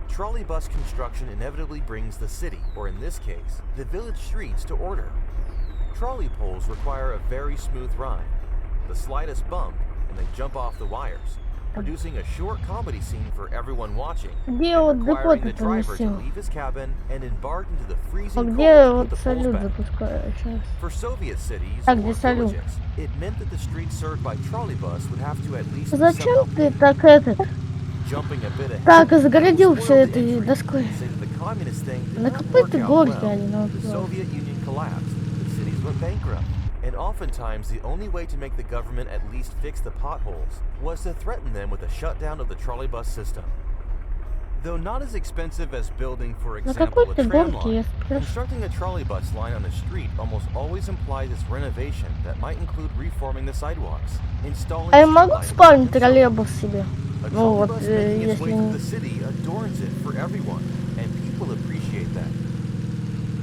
Trolley bus construction inevitably brings the city, or in this case, the village streets, to order. Trolley poles require a very smooth ride. The slightest bump, and they jump off the wires, producing a short comedy scene for everyone watching, and requiring the driver to leave his cabin and embark into the freezing cold to put the poles back. For Soviet cities or villages, it meant that the streets served by trolley bus would have to at least be Зачем ты paved. так этот? Jumping a bit ahead, Так, загородил все spoiled the этой entry, доской. say that the communist thing did На not какой work ты out горке, well. а не на The остров? Soviet Union collapsed, the cities went bankrupt, and oftentimes the only way to make the government at least fix the potholes was to threaten them with a shutdown of the trolleybus system. Though not as expensive as building, for На example, какой a ты tram горке, line, я спрашиваю? constructing a trolleybus line on a street almost always implies its renovation that might include reforming the sidewalks, installing А я street могу lighting, спальню and so on. троллейбус себе? A Ну вот, trolleybus making its way through the если... city adorns it for everyone, and people appreciate that.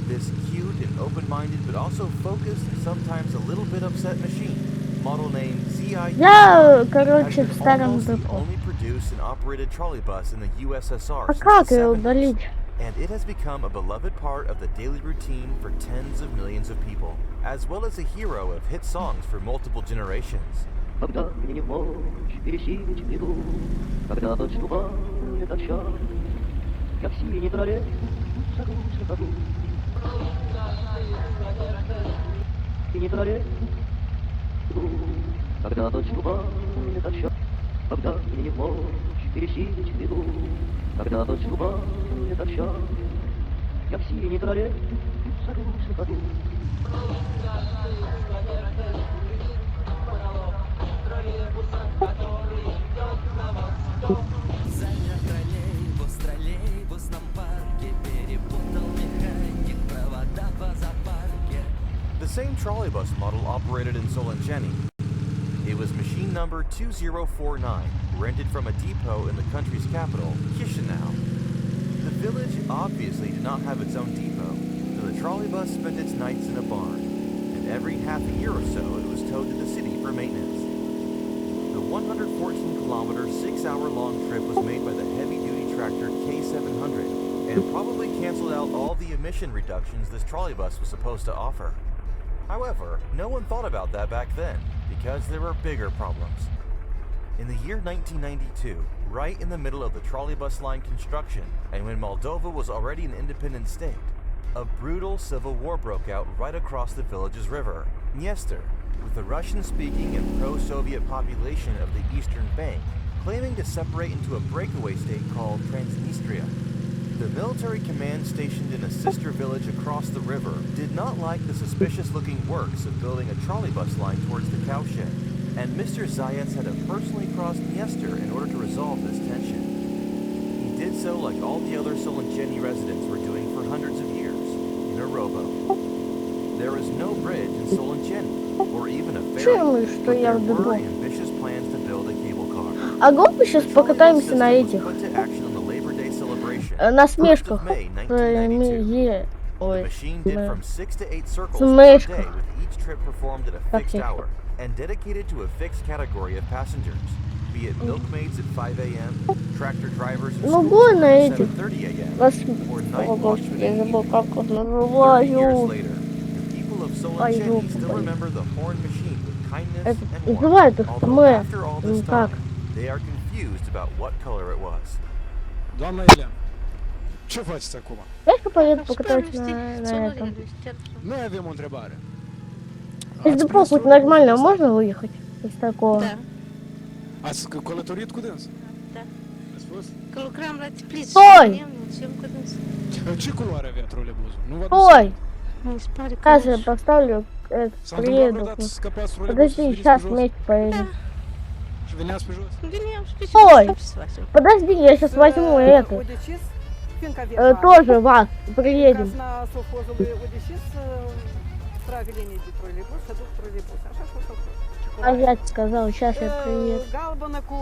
This cute and open-minded but also focused and sometimes a little bit upset machine, model name ZI, Я, has короче, been в старом almost the депо. only produced and operated trolleybus in the USSR А since как the ее 70s, удалить? and it has become a beloved part of the daily routine for tens of millions of people, as well as a hero of hit songs for multiple generations. Когда мне не в мочь пересилить беду, когда подступает отчай, я в синей троллейбус сажусь на ходу. Синий троллейбус, когда подступает отчай, когда мне не в мочь пересилить беду, когда подступает отчай, я в синий троллейбус сажусь на ходу. Замер троллейбус в троллейбусном парке, перепутал механик провода по запарке. The same trolleybus model operated in Solongeni. It was machine number 2049, rented from a depot in the country's capital, Chisinau. The village obviously did not have its own depot, so the trolleybus spent its nights in a barn, and every half a year or so it was towed to the city for maintenance. The 114-kilometer, 6-hour-long trip was made by the heavy-duty tractor K700, and probably canceled out all the emission reductions this trolleybus was supposed to offer. However, no one thought about that back then, because there were bigger problems. In the year 1992, right in the middle of the trolleybus line construction, and when Moldova was already an independent state, a brutal civil war broke out right across the village's river, Dniester, with the Russian-speaking and pro-Soviet population of the eastern bank claiming to separate into a breakaway state called Transnistria. The military command stationed in a sister village across the river did not like the suspicious-looking works of building a trolleybus line towards the cowshed, and Mr. Zayats had to personally cross Dniester in order to resolve this tension. He did so like all the other Solongeni residents were doing for hundreds of years, in a rowboat. There is no bridge in Solongeni, or even a ferry, but there were ambitious plans to build a cable car. А мы сейчас покатаемся на этих, Put to action on the Labor Day celebration. на смешках. May 1992. The Ой, machine did from 6 to 8 circles Смешка. per day, with each trip performed at a Как fixed их? hour and dedicated to a fixed category of passengers, be it milkmaids at 5 a.m., tractor drivers at Ну, school больно at этих. 7:30 a.m., Вас... or night О, watchmen Господи, я in the забыл, evening. как он 30 years называют. later, the people of Ай, Solongeni ёпта, still блин. remember the horn machine with kindness Это and warmth, называют их although ТМ. after all Ну this как? time, they are confused about what color it was. Doamna Elena, ce faceți acum? Дай-ка поеду покатаюсь на этом. Noi avem o întrebare. Из депо хоть нормально можно выехать из такого? Da, Ați călătorit cu dâns? da. Ați fost? Că lucram la Teplice. Stai! Ce cu dâns. Ce culoare avea trolebuzul? Nu vă Ой, Mi se pare că... сейчас я поставлю, S-a întâmplat приеду. vreodată să scăpați trolebuzul, să Подожди, veniți сейчас pe jos вместе поедем. și veneați pe jos? Veneam și pe ce Stai! să facem? Подожди, я сейчас возьму это. Удеcis, fiindcă avem Тоже вас, приедем. Казна совхозului Удеcis trage linii de troleibus, să duc troleibus. Așa și-o făcut. А я тебе сказал, сейчас я приеду. Galbenă cu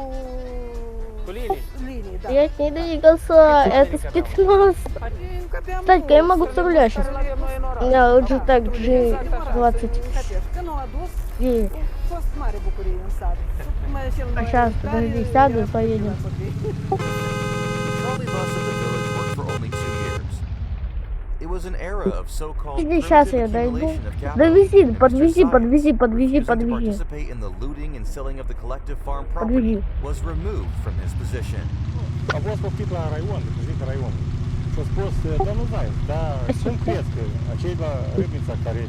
linii, da. Я не двигался, это спецназ. Încă aveam Stai, că eu mă gândesc troleibus сейчас. care l-avem noi în oraș. У меня уже так Exact G20. Când au adus, И Fost mare bucurie în sat. Mai cel mai Așa, tare подожди, era сяду и copilul поедем. la copii. The trolley bus of the village worked for only 2 years. It was an era of so-called Подожди, сейчас primitive я дойду. accumulation of capital. Довези, and Mr. подвези, Science, подвези, подвези, refusing to подвези. participate in the looting and selling of the collective farm property, Подвези. was removed from his position. A fost poftit la raion, de președinte raion. Și a spus, domnul Zaev, dar cum crezi că acei la Râbnița care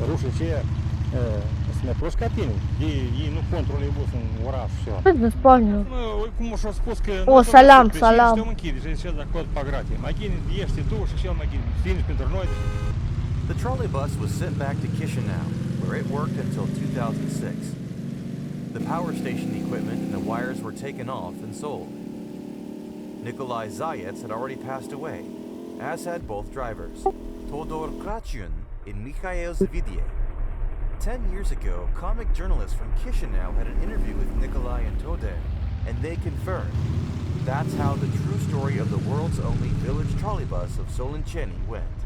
rușii aceia sunt mai proști ca tine? Ei nu controlează în oraș și așa. Что ты понял? Cum și-a spus că... O, salam, salam. Și te-am închide și zice de acolo pe gratie. Mai gine ești tu și cel mai gine fiind pentru noi. The trolley bus was sent back to Chisinau, where it worked until 2006. The power station equipment and the wires were taken off and sold. Nikolai Zayets had already passed away, as had both drivers, Todor Kratyun and Mikhail Zvidie. 10 years ago, comic journalists from Chisinau had an interview with Nikolai and Todor, and they confirmed that's how the true story of the world's only village trolley bus of Solincheny went.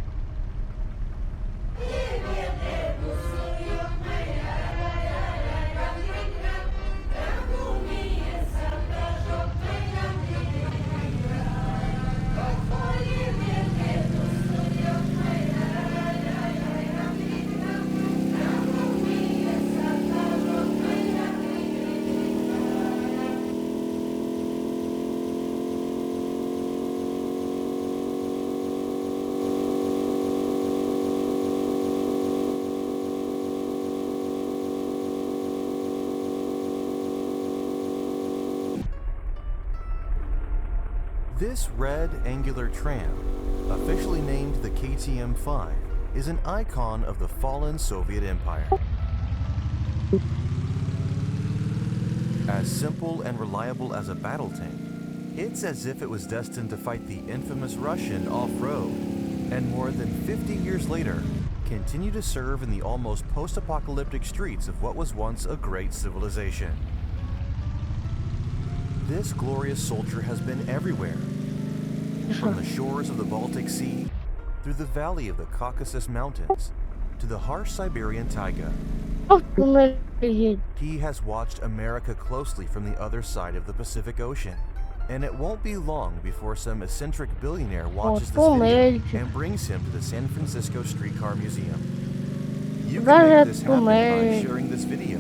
This red angular tram, officially named the KTM-5, is an icon of the fallen Soviet Empire. As simple and reliable as a battle tank, it's as if it was destined to fight the infamous Russian off-road, and more than 50 years later, continue to serve in the almost post-apocalyptic streets of what was once a great civilization. This glorious soldier has been everywhere, from the shores of the Baltic Sea, through the valley of the Caucasus Mountains, to the harsh Siberian taiga. Что в туннеле едет? He has watched America closely from the other side of the Pacific Ocean, and it won't be long before some eccentric billionaire watches this video and brings him to the San Francisco Streetcar Museum. You can make this happen by sharing this video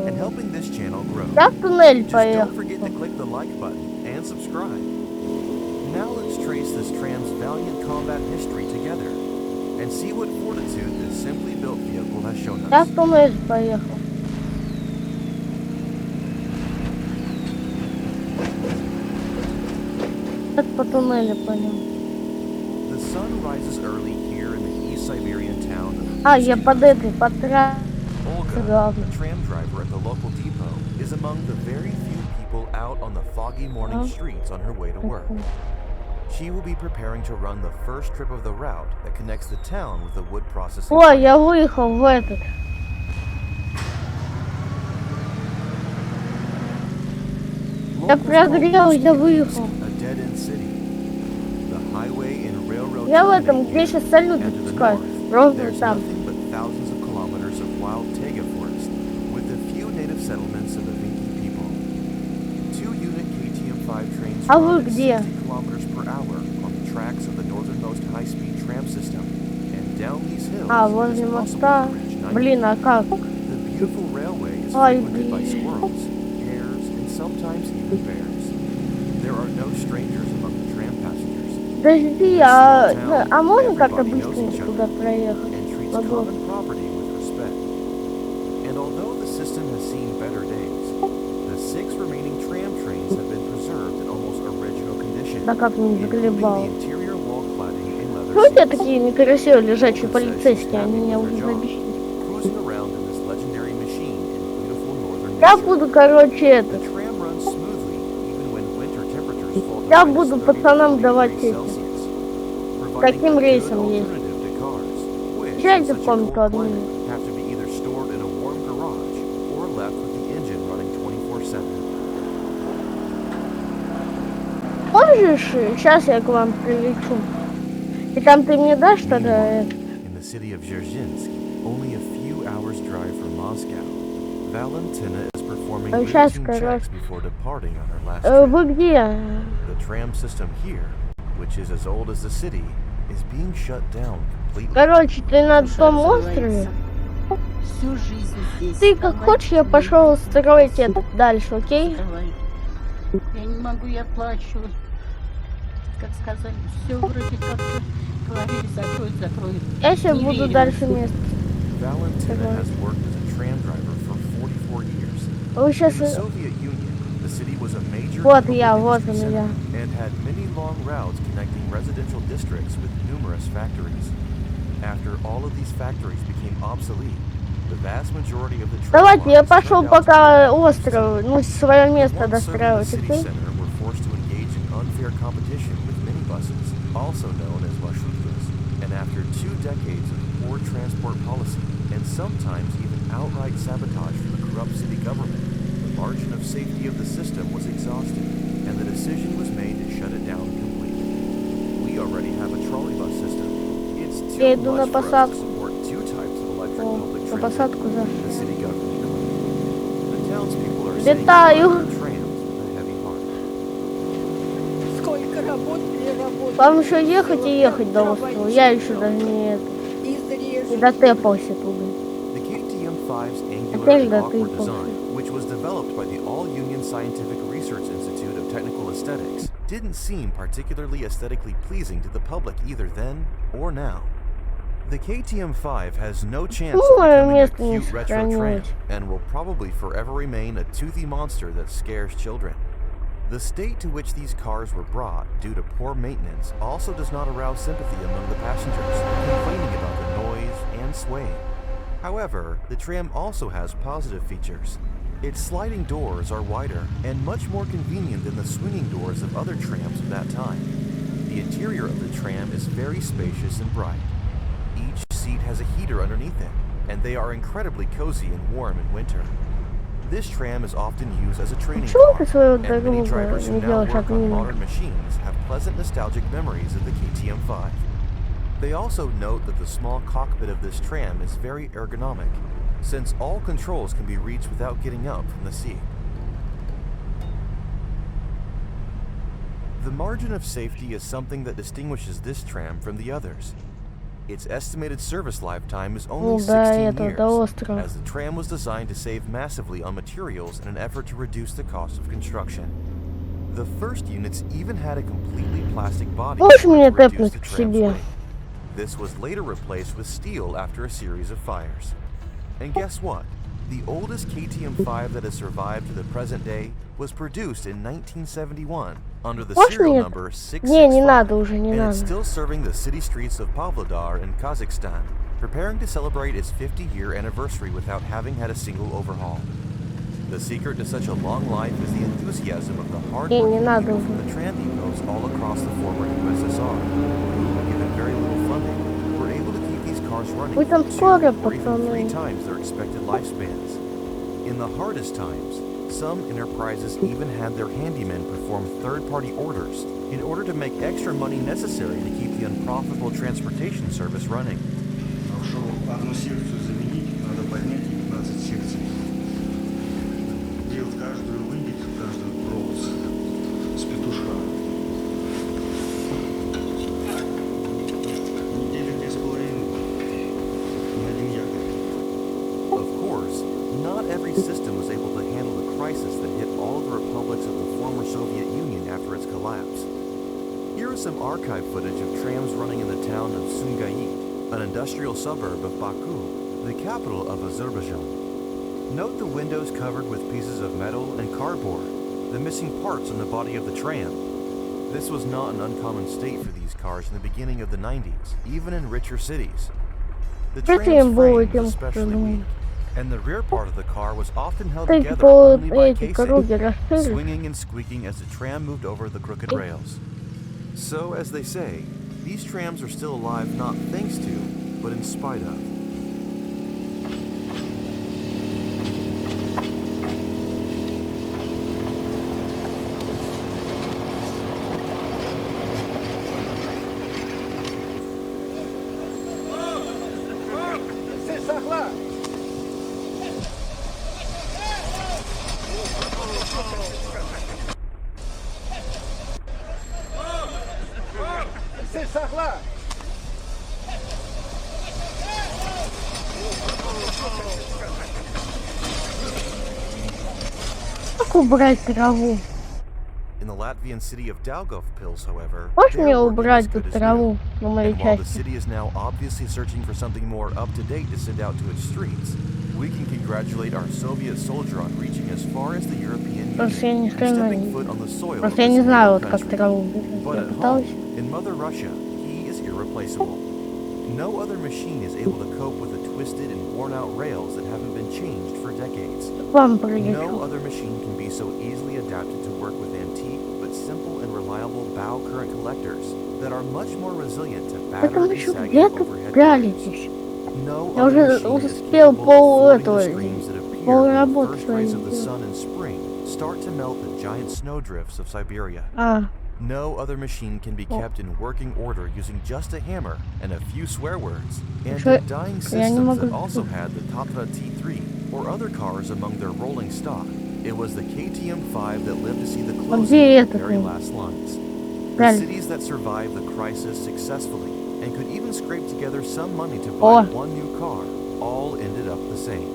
and helping this channel grow. Я в туннель Just don't поехал. forget to click the like button and subscribe. Now let's trace this tram's valiant combat history together and see what fortitude this simply built vehicle has shown Я us. в туннель поехал. Это по туннелю понял. The sun rises early here in the East Siberian town of А, я под этой, под трассе. Olga, the tram driver at the local depot, is among the very few people out on the foggy morning streets on her way to work. She will be preparing to run the first trip of the route that connects the town with the wood processing Ой, я выехал в этот. Я Locals прогрел, call я this выехал. a dead-end city. The highway and railroad Я в terminate этом, где here, сейчас салют and to the отпускают. north, Ровно there's там. nothing but thousands of kilometers of wild taiga forest, with a few native settlements of the Vinki people. Two-unit KTM-5 trains А run вы at где? 60 kilometers per hour on the tracks of the northernmost high-speed tram system, and down these hills А, it is возле possible моста. to reach 90. Блин, а как? The beautiful railway is Ай, frequented by блин. squirrels, hares, and sometimes even bears. There are no strangers among the tram passengers, Подожди, а можно как-то быстренько туда проехать? and treats Могу. common property with respect. And although the system has seen better days, the 6 remaining tram trains have been preserved in almost original condition, Да как не including заколебал. the interior wall cladding and leather Что у тебя seats. такие некрасивые лежачие Olga says she's полицейские? happy Они меня with her уже job, забесили. cruising around in this legendary machine in beautiful northern Я nature. буду, короче, The это. tram runs smoothly even when winter temperatures fall to Я minus буду 30 пацанам degrees давать эти. Celsius, providing Каким a good рейсом ездить? alternative to cars, which, in Сядьте such в a комнату cold одну. climate, have to be either stored in a warm garage or left with the engine running 24/7. Можешь? Сейчас я к вам прилечу. И там ты мне дашь тогда? Meanwhile, in the city of Dzerzhinsk, only a few hours drive from Moscow, Valentina is performing Сейчас, routine короче. checks before departing on her last trip. Вы где? The tram system here, which is as old as the city, is being shut down completely. Короче, ты на том острове? Всю жизнь здесь. Ты как хочешь, я пошел строить это дальше, окей? Я не могу, я плачу. Как сказали, все вроде как-то говорили, закрой. Я сейчас Не буду верю. дальше место. Valentina has worked as a tram driver for 44 years. Вы сейчас... In the Soviet Union, the city was a major Вот chemical я, вот industry он я. center and had many long routes connecting residential districts with numerous factories. After all of these factories became obsolete, the vast majority of the tram Давайте, я lines пошел turned out to пока be остров, ну, свое The место ones serving the достраивать, city окей? center were forced to engage in unfair competition with minibuses, also known as marshrutkos. And after 2 decades of poor transport policy, and sometimes even outright sabotage from the corrupt city government, the margin of safety of the system was exhausted, and the decision was made to shut it down completely. We already have a trolleybus system. It's Я too иду на much for us to посадку. support 2 types of electric О, public на transit. посадку за. The city government claims. The townspeople are saying Летаю. driving trams with a heavy heart. Сколько работали. Вам еще ехать и ехать до острова. Я еще даже не дотепался туда. The KTM-5's angular Опять and awkward дотепался. design, which was developed by the All-Union Scientific Research Institute of Technical Aesthetics, didn't seem particularly aesthetically pleasing to the public either then or now. The KTM-5 has no chance of Мое becoming a место не cute retro tram сохранилось. and will probably forever remain a toothy monster that scares children. The state to which these cars were brought due to poor maintenance also does not arouse sympathy among the passengers, complaining about the noise and swaying. However, the tram also has positive features. Its sliding doors are wider and much more convenient than the swinging doors of other trams of that time. The interior of the tram is very spacious and bright. Each seat has a heater underneath it, and they are incredibly cozy and warm in winter. This tram is often used as a training Почему ты car, свою and many дорогу drivers who не now делаешь work on админом? modern machines have pleasant nostalgic memories of the KTM-5. They also note that the small cockpit of this tram is very ergonomic, since all controls can be reached without getting up from the seat. The margin of safety is something that distinguishes this tram from the others. Its estimated service lifetime is only Ну, 16 до этого, years, до острова. as the tram was designed to save massively on materials in an effort to reduce the cost of construction. The first units even had a completely plastic body Можешь to меня reduce тэпнуть the к tram's себе? weight. This was later replaced with steel after a series of fires. And guess what? The oldest KTM-5 that has survived to the present day was produced in 1971 under the Можешь serial мне... number Не 665, надо уже, не and надо. it's still serving the city streets of Pavlodar in Kazakhstan, preparing to celebrate its 50-year anniversary without having had a single overhaul. The secret to such a long life is the enthusiasm of the hard-working надо people уже. from the tram depots all across the former USSR, who, given very little funding, were able to keep these cars running Вы там for 2 скоро, or even 3 пацаны. times their expected lifespans. In the hardest times, some enterprises even had their handymen perform third-party orders in order to make extra money necessary to keep the unprofitable transportation service running. Чтобы одну секцию заменить, надо поднять 15 секций. Делать каждую вынить, каждую провод с петушка. Недели 2,5 на один якорь. Of course, not every system was able to handle the crisis that hit all of the republics of the former Soviet Union after its collapse. Here is some archive footage of trams running in the town of Sumgayit, an industrial suburb of Baku, the capital of Azerbaijan. Note the windows covered with pieces of metal and cardboard, the missing parts on the body of the tram. This was not an uncommon state for these cars in the beginning of the 90s, even in richer cities. The Это tram's им было frame тем, was кто especially думал. weak, and the rear part of the car was often held Так together по only by эти casing, круги расширить. swinging and squeaking as the tram moved over the crooked rails. So, as they say, these trams are still alive not thanks to, but in spite of. Как убрать траву? In the Latvian city of Daugavpils, however, Можешь they're мне working убрать as good тут as траву new. на моей And while the части? city is now obviously searching for something more up-to-date to send out to its streets, we can congratulate our Soviet soldier on reaching as far as the European Просто я Union ни and хрена stepping не foot on вижу. the soil of Просто я this не знаю, new вот как country. траву убирать. But Я at пыталась. home, in Mother Russia, he is irreplaceable. No other machine is able to cope with the twisted and worn-out rails that haven't been changed for decades. К вам No прилечу. other machine can be so easily adapted to work with antique but simple and reliable bow current collectors that are much more resilient to Вы battered там and еще sagging где-то overhead wires. прятались. No Я other уже machine is успел capable of thwarting the этого, streams that appear пол when the работы first своей rays of the сделал. sun in spring start to melt the giant snowdrifts of Siberia. А, No other machine can be kept in working order using just a hammer and a few swear words. And Что- did dying я не systems могу that also слушать. had the Tatra T3 or other cars among their rolling stock. It was the KTM-5 that lived to see the где closing of the этот very он? last lines. The Правильно. cities that survived the crisis successfully and could even scrape together some money to О. buy one new car all ended up the same.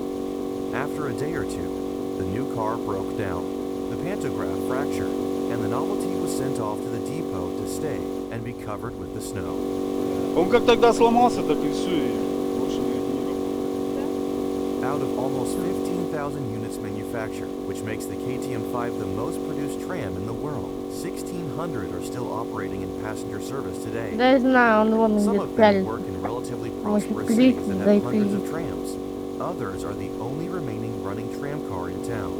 After a day or two, the new car broke down, the pantograph fractured, and the novelty was sent off to the depot to stay and be covered with the snow. Он как тогда сломался, так и все, и больше не работает. Out of almost 15,000 units manufactured, which makes the KTM-5 the most produced tram in the world, 1,600 are still operating in passenger service today. Да я знаю, он вон Some где of them пялится. work in relatively Может, prosperous клик, cities that дай have hundreds клик. of trams. Others are the only remaining running tram car in town.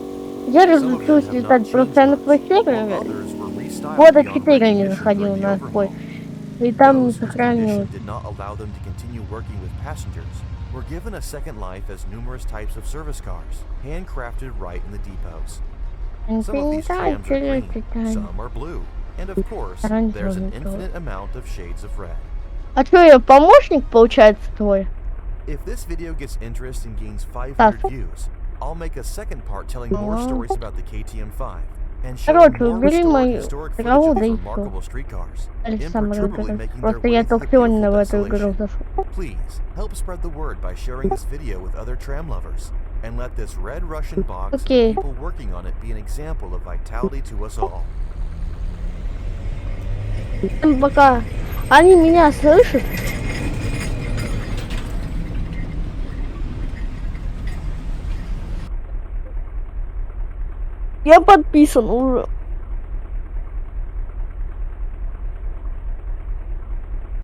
Я Some of them разучилась have not летать, просто я на changed твой much, сервер while others were restyled года beyond 4 не recognition заходил during the на свой. overhaul. И там не Those whose сохранилось. condition did not allow them to continue working with passengers were given a second life as numerous types of service cars, handcrafted right in the depots. Some of these trams are green, some are blue, and of course, there's an infinite amount of shades of red. А что, я помощник, получается, твой? If this video gets interest and gains 500 Так. views, I'll make a second part telling more stories about the KTM-5 and showing Короче, more убери restored мою historic траву, footage да of и remarkable street cars, Или сам imperturbably разберусь. making their Просто way я to the только сегодня в beautiful эту игру desolation. зашел. Please, help spread the word by sharing this video with other tram lovers, and let this red Russian box Okay. and people working on it be an example of vitality to us all. Пока они меня слышат. Я подписан уже.